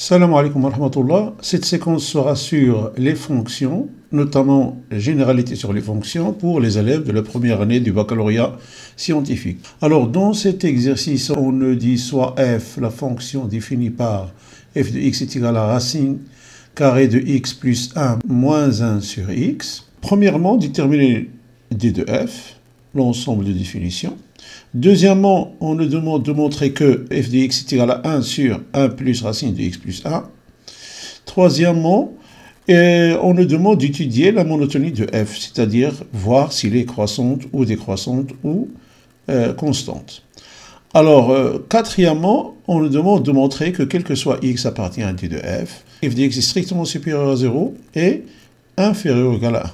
Salam alaikum wa rahmatullah. Cette séquence sera sur les fonctions, notamment généralité sur les fonctions pour les élèves de la première année du baccalauréat scientifique. Alors, dans cet exercice, on nous dit soit f, la fonction définie par f de x est égal à racine carrée de x plus 1 moins 1 sur x. Premièrement, déterminer d de f, l'ensemble de définitions. Deuxièmement, on nous demande de montrer que f de x est égal à 1 sur 1 plus racine de x plus 1. Troisièmement, on nous demande d'étudier la monotonie de f, c'est-à-dire voir s'il est croissante ou décroissante ou constante. Alors, quatrièmement, on nous demande de montrer que quel que soit x appartient à d de f de x est strictement supérieur à 0 et inférieur ou égal à 1.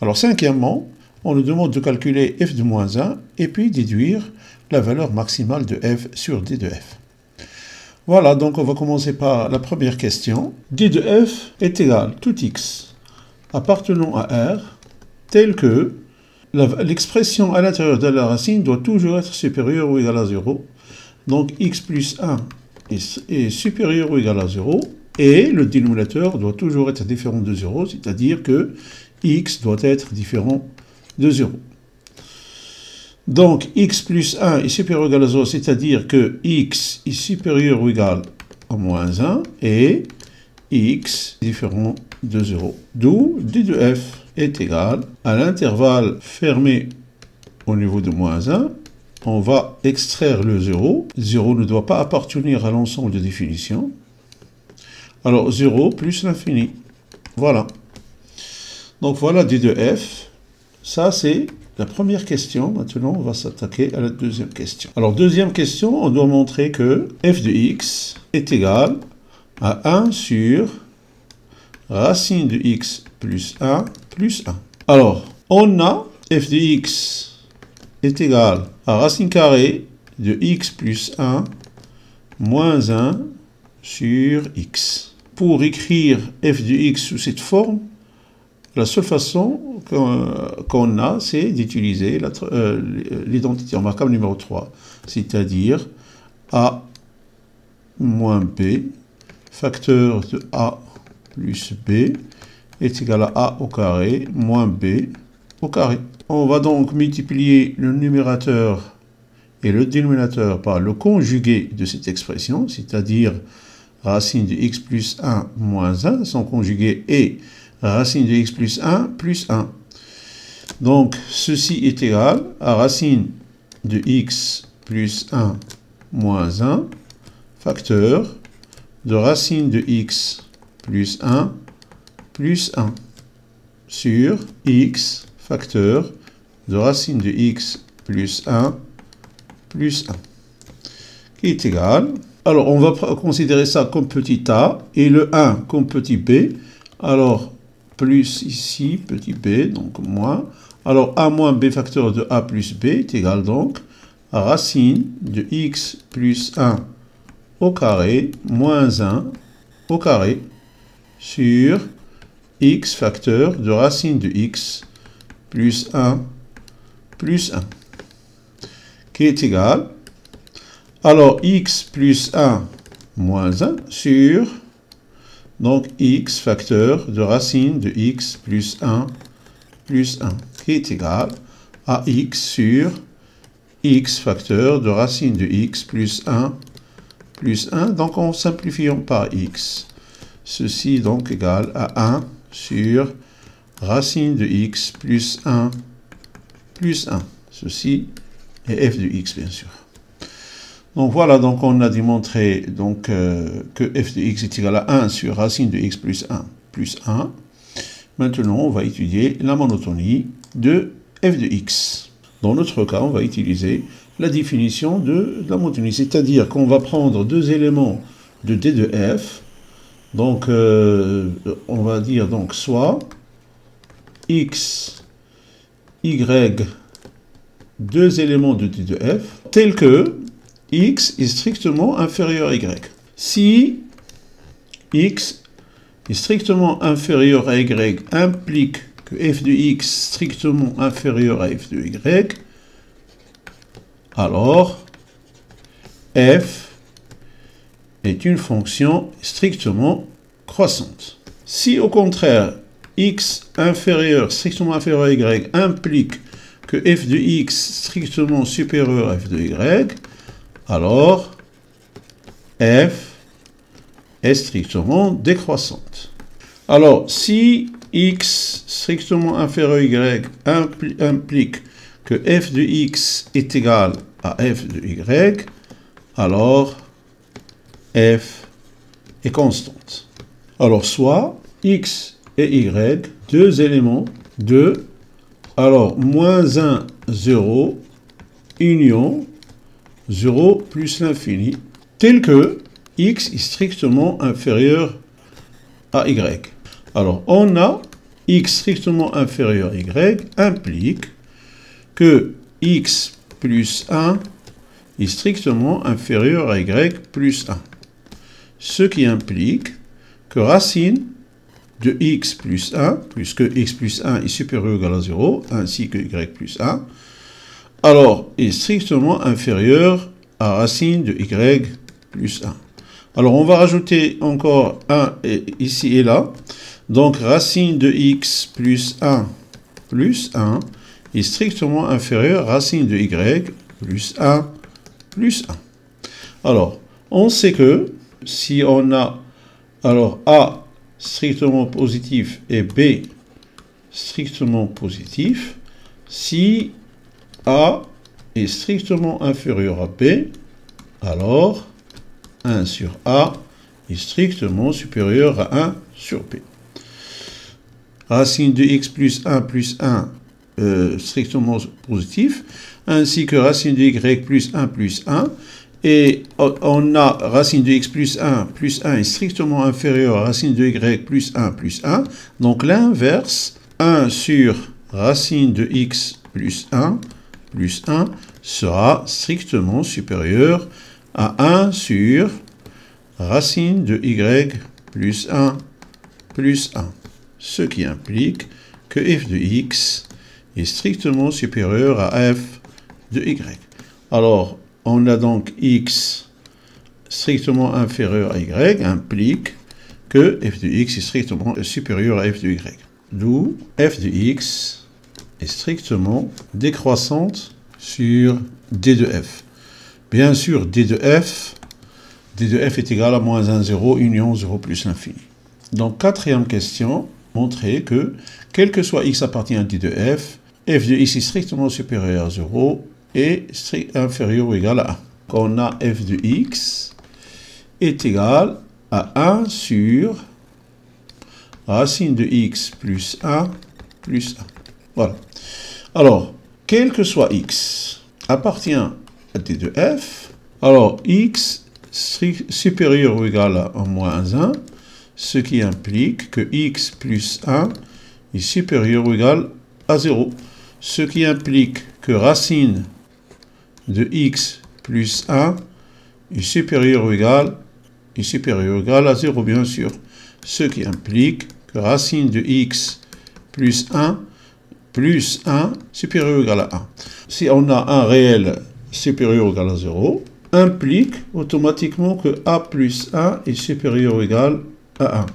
Alors, cinquièmement, on nous demande de calculer f de moins 1 et puis déduire la valeur maximale de f sur d de f. Voilà, donc on va commencer par la première question. d de f est égal à tout x appartenant à R tel que l'expression à l'intérieur de la racine doit toujours être supérieure ou égale à 0. Donc x plus 1 est supérieur ou égal à 0 et le dénominateur doit toujours être différent de 0, c'est-à-dire que x doit être différent de 0. Donc, x plus 1 est supérieur ou égal à 0, c'est-à-dire que x est supérieur ou égal à moins 1 et x est différent de 0. D'où d de f est égal à l'intervalle fermé au niveau de moins 1. On va extraire le 0. 0 ne doit pas appartenir à l'ensemble de définitions. Alors, 0 plus l'infini. Voilà. Donc, voilà d de f. Ça, c'est la première question. Maintenant, on va s'attaquer à la deuxième question. Alors, deuxième question, on doit montrer que f de x est égal à 1 sur racine de x plus 1 plus 1. Alors, on a f de x est égal à racine carrée de x plus 1 moins 1 sur x. Pour écrire f de x sous cette forme, la seule façon qu'on a, c'est d'utiliser l'identité remarquable numéro 3, c'est-à-dire a moins b, facteur de a plus b, est égal à a au carré moins b au carré. On va donc multiplier le numérateur et le dénominateur par le conjugué de cette expression, c'est-à-dire racine de x plus 1 moins 1, son conjugué est racine de x plus 1 plus 1. Donc, ceci est égal à racine de x plus 1 moins 1, facteur de racine de x plus 1 plus 1 sur x, facteur de racine de x plus 1 plus 1, qui est égal. Alors, on va considérer ça comme petit a et le 1 comme petit b. Alors, plus ici, petit b, donc moins. Alors, a moins b facteur de a plus b est égal donc à racine de x plus 1 au carré moins 1 au carré sur x facteur de racine de x plus 1 plus 1, qui est égal. Alors, x plus 1 moins 1 sur donc x facteur de racine de x plus 1 plus 1, qui est égal à x sur x facteur de racine de x plus 1 plus 1. Donc, en simplifiant par x, ceci donc égal à 1 sur racine de x plus 1 plus 1. Ceci est f de x, bien sûr. Donc voilà, donc on a démontré donc, que f de x est égal à 1 sur racine de x plus 1 plus 1. Maintenant, on va étudier la monotonie de f de x. Dans notre cas, on va utiliser la définition de la monotonie, c'est-à-dire qu'on va prendre deux éléments de d de f. Donc, on va dire donc soit x, y, deux éléments de d de f, tels que x est strictement inférieur à y. Si x est strictement inférieur à y implique que f de x strictement inférieur à f de y, alors f est une fonction strictement croissante. Si au contraire, x inférieur, strictement inférieur à y implique que f de x strictement supérieur à f de y, alors f est strictement décroissante. Alors, si x strictement inférieur à y implique que f de x est égal à f de y, alors f est constante. Alors, soit x et y, deux éléments de, alors, moins 1, 0, union, 0 plus l'infini, tel que x est strictement inférieur à y. Alors, on a x strictement inférieur à y implique que x plus 1 est strictement inférieur à y plus 1. Ce qui implique que racine de x plus 1, puisque x plus 1 est supérieur ou égal à 0, ainsi que y plus 1, alors est strictement inférieur à racine de y plus 1. Alors on va rajouter encore 1 ici et là. Donc racine de x plus 1 est strictement inférieur à racine de y plus 1 plus 1. Alors, on sait que si on a alors a strictement positif et b strictement positif, si a est strictement inférieur à b, alors 1 sur a est strictement supérieur à 1 sur b. Racine de x plus 1 strictement positif, ainsi que racine de y plus 1, et on a racine de x plus 1 est strictement inférieur à racine de y plus 1, donc l'inverse, 1 sur racine de x plus 1 sera strictement supérieur à 1 sur racine de y plus 1, ce qui implique que f de x est strictement supérieur à f de y. Alors, on a donc x strictement inférieur à y implique que f de x est strictement supérieur à f de y. D'où f de x est strictement décroissante sur d de f. Bien sûr, d de f est égal à moins 1, 0, union 0 plus l'infini. Donc, quatrième question, montrer que, quel que soit x appartient à d de f de x est strictement supérieur à 0 et inférieur ou égal à 1. On a f de x est égal à 1 sur racine de x plus 1. Voilà. Alors, quel que soit x appartient à d de f, alors x supérieur ou égal à moins 1, ce qui implique que x plus 1 est supérieur ou égal à 0. Ce qui implique que racine de x plus 1 est supérieur ou égal à 0, bien sûr. Ce qui implique que racine de x plus 1 supérieur ou égal à 1. Si on a un réel supérieur ou égal à 0, implique automatiquement que a plus 1 est supérieur ou égal à 1.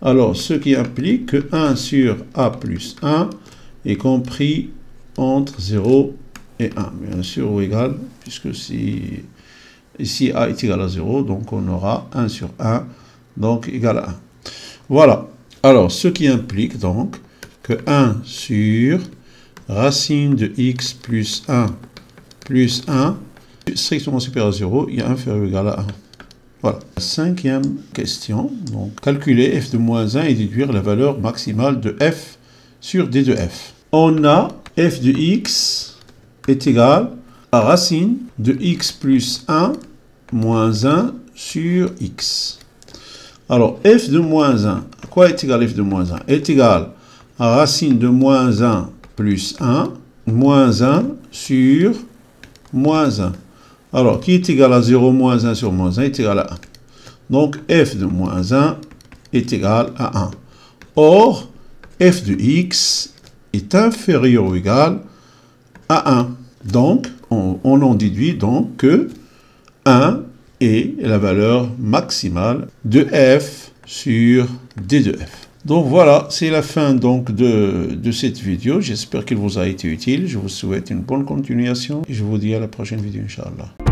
Alors, ce qui implique que 1 sur a plus 1 est compris entre 0 et 1, bien sûr, ou égal, puisque si ici a est égal à 0, donc on aura 1 sur 1, donc égal à 1. Voilà. Alors, ce qui implique donc que 1 sur racine de x plus 1 strictement supérieur à 0 est inférieur ou égal à 1. Voilà. Cinquième question. Donc, calculer f de moins 1 et déduire la valeur maximale de f sur d de f. On a f de x est égal à racine de x plus 1 moins 1 sur x. Alors, f de moins 1, à quoi est égal f de moins 1? Est égal à racine de moins 1 plus 1, moins 1 sur moins 1. Alors, qui est égal à 0 moins 1 sur moins 1 est égal à 1. Donc, f de moins 1 est égal à 1. Or, f de x est inférieur ou égal à 1. Donc, on en déduit donc que 1 est la valeur maximale de f sur d de f. Donc voilà, c'est la fin donc de cette vidéo. J'espère qu'elle vous a été utile. Je vous souhaite une bonne continuation et je vous dis à la prochaine vidéo, Inch'Allah.